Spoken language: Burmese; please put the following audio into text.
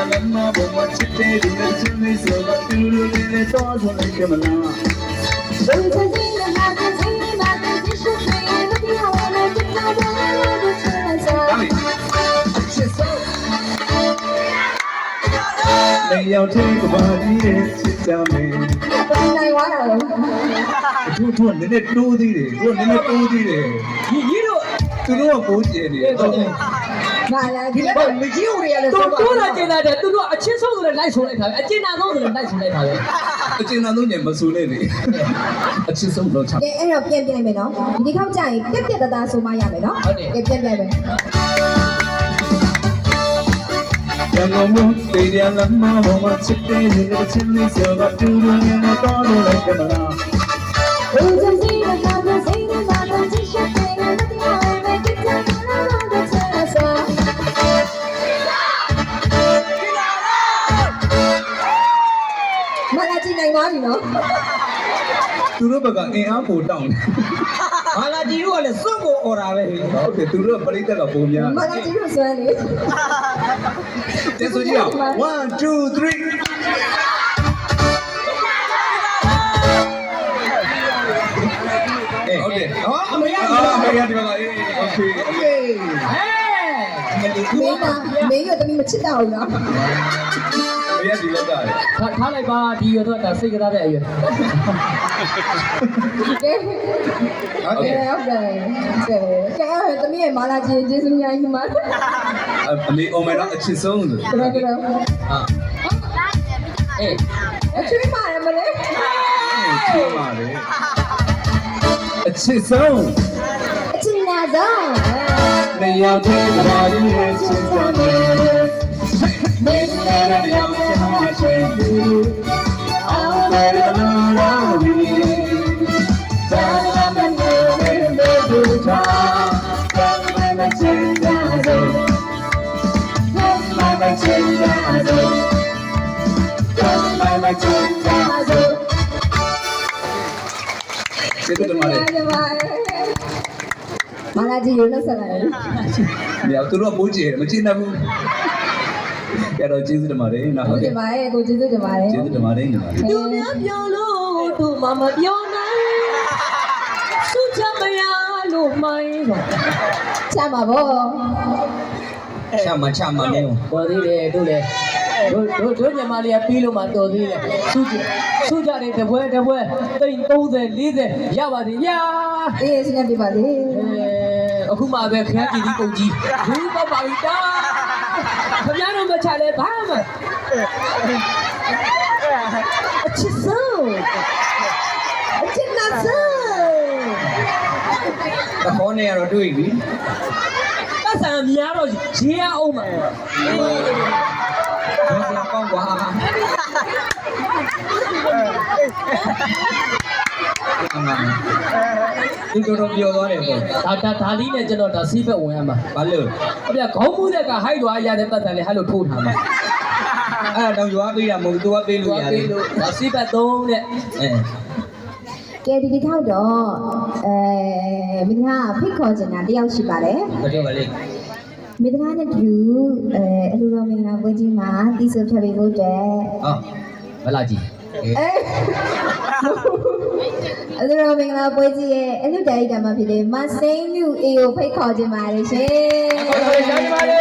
lama bomba chitte dile chini soba tulu dile tozo le kemala Lay out take a body sit down me နိုင်သွားတာလို့ သူနည်းနည်းတိုးသေးတယ်သူနည်းနည်းတိုးသေးတယ် ကြီးတို့ သူတို့ကပိုးကျဲနေတယ် ငါလည်းဒီတော့မကြီးဦးတွေကလည်း တို့တိုးလာကျင်လာတယ်သူတို့အချင်းဆုံးဆိုလည်းလိုက်ဆိုလိုက်တာပဲအကျဉ်းနာဆုံးဆိုလည်းလိုက်ဆိုလိုက်တာပဲ အကျဉ်းသားဆုံးညမဆူနဲ့လေအချစ်ဆုံးတော့ချ ကဲအဲ့တော့ပြန်မယ်နော်ဒီခေါက်ကျရင်ပြက်ပြက်တသားဆိုမှရမယ်နော်ကဲပြန်မယ် Yangomu teria lama bomba chitte dile chini soba tulu dile tozo le kemala မလာကြည့်နိုင်သွားပြီနော် သူတို့ဘက်ကအင်အားပိုတောင်းတယ် ဘာလာကြီးတို့ကလည်းစွန့်ကိုអော်တာပဲ ဟုတ်တယ်သူတို့ကပရိသတ်ကပုံများ မလာကြည့်လို့ဆွဲလေ တက်ဆိုကြည့်အောင်1 2 3ဟုတ်တယ်ဟောအမေရဒီမှာအေးโอเคโอเค မင်းရတမီးမချစ်တော့ဘူးနော် အမေရဒီလောက်က ထားလိုက်ပါဒီရွယ်တော့စိတ်ကသားတဲ့အရွယ် ကဲဟုတ်တယ်တမီးရဲ့မာလာကြီးကျေးဇူးများကြီးမှာ အမေအမေတော့အချစ်ဆုံးဆို ကဲကဲ အေး အချွေးပါတယ်မလေး ချစ်ပါလေအချစ်ဆုံး အချစ်နာဆုံး နေရောက်တဲ့ဘာလို့လဲချစ်တယ်မင်းလည်းနေရောက်တဲ့မှာရှိတယ်အောင်တယ်လို့ရောဒီသာမန်နဲ့မေဒူတာကံမချင်ကြစို့ကံမချင်ကြစို့ကံမချင်ကြစို့ကျေးဇူးတင်ပါတယ် မာလာကြီးရုံးဆက်လာတယ် ။မြောက်သူတို့ကပိုးကျဲတယ်မကျင်းတတ်ဘူး။ကြတော့ကျေးဇူးတင်ပါတယ်နော် ဟုတ်တယ်ပါရဲ့ကိုကျေးဇူးတင်ပါတယ် ကျေးဇူးတင်ပါတယ်ညီမ။ သူများပြောလို့သူမမပြောနိုင်သူချမရလို့မိုင်းဆို ချမှာဗော ချမမျိုးပေါ်သေးတယ်တို့လေတို့ညီမလေးကပြီးလို့မှတော်သေးတယ်စုကြတယ်တပွဲတိတ်30 40ရပါသေးညာ အေးစနေပြပါလေ အခုမှပဲခန်းကြည့်ဒီပုံကြီးဘူးပေါ့ပါပြီတာခင်ဗျားတို့မချလဲဘာမှအချစ်ဆုံး အချစ်နာဆုံး တခေါနဲ့ကတော့တွေ့ပြီ ပတ်စံများတော့ရေးရအောင်မှာ ။ဘာစံကောင်းကွာ။သူတို့ပြောသွားတယ်ပေါ့ ဒါလေးနဲ့ကျွန်တော်ဒါစီးဘက်ဝင်ရမှာ ။ဘာလို့ အပြခေါင်းမှုတဲ့ကဟိုက်သွားရတဲ့ပတ်စံလေးဟဲ့လို့ထိုးထားမှာ အဲ့ဒါတော့ရွာပေးတာမဟုတ်သူကပေးလို့ရတယ်။ ဒါစီးဘက်3တဲ့ ကဲဒီထောက်တော့မိသားဖိတ်ခေါ်ချင်တာတယောက်ရှိပါတယ် ဘာပြောပါလဲ မိသားနဲ့တူအလူတော်မင်္ဂလာပွဲကြီးမှာတီးဆိုဖြတ်ပေးဖို့အတွက် ။ဟော ဘလာကြီး အလူတော်မင်္ဂလာပွဲကြီးရဲ့အလူတိုင်းကမှာဖြစ်တဲ့မစိန်လူအေကိုဖိတ်ခေါ်ချင်ပါတယ်ရှင် ဟုတ်ကဲ့ရပါလေ